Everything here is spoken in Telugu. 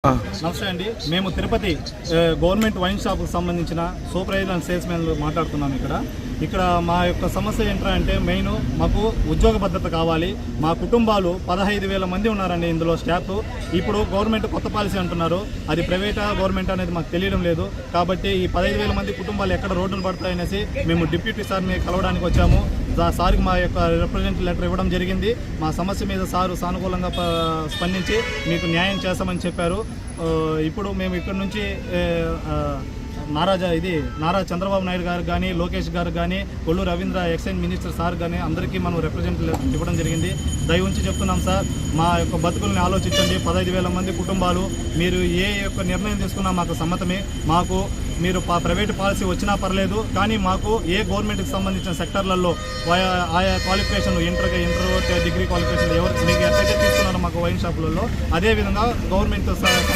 నమస్తే అండి. మేము తిరుపతి గవర్నమెంట్ వైన్ షాప్కి సంబంధించిన సూపర్వైజర్ సేల్స్ మ్యాన్లు మాట్లాడుతున్నాం. ఇక్కడ మా యొక్క సమస్య ఏంటంటే మెయిన్ మాకు ఉద్యోగ భద్రత కావాలి. మా కుటుంబాలు 15,000 మంది ఉన్నారండి ఇందులో స్టాఫ్. ఇప్పుడు గవర్నమెంట్ కొత్త పాలసీ అంటున్నారు, అది ప్రైవేటా గవర్నమెంట్ అనేది మాకు తెలియడం లేదు. కాబట్టి ఈ 15,000 మంది కుటుంబాలు ఎక్కడ రోడ్డును పడతాయనేసి మేము డిప్యూటీ సార్ని కలవడానికి వచ్చాము. సార్కి మా యొక్క రిప్రజెంటేటివ్ లెటర్ ఇవ్వడం జరిగింది. మా సమస్య మీద సారు సానుకూలంగా స్పందించి మీకు న్యాయం చేస్తామని చెప్పారు. ఇప్పుడు మేము ఇక్కడ నుంచి నారా చంద్రబాబు నాయుడు గారు కానీ, లోకేష్ గారు కానీ, Kollu Ravindra excise minister sir కానీ అందరికీ మనం రిప్రజెంటేటివ్ ఇవ్వడం జరిగింది. దయ ఉంచి చెప్తున్నాం సార్, మా యొక్క బతుకుల్ని ఆలోచించండి. 15,000 మంది కుటుంబాలు, మీరు ఏ యొక్క నిర్ణయం తీసుకున్నా మాకు సమ్మతమే. మాకు మీరు ప్రైవేట్ పాలసీ వచ్చినా పర్లేదు, కానీ మాకు ఏ గవర్నమెంట్కి సంబంధించిన సెక్టర్లలో ఆయా క్వాలిఫికేషన్లు ఇంటర్ డిగ్రీ క్వాలిఫికేషన్లు ఎవరు మీకు ఎట్లయితే తీసుకున్నారో మాకు వైన్ షాపులలో, అదేవిధంగా గవర్నమెంట్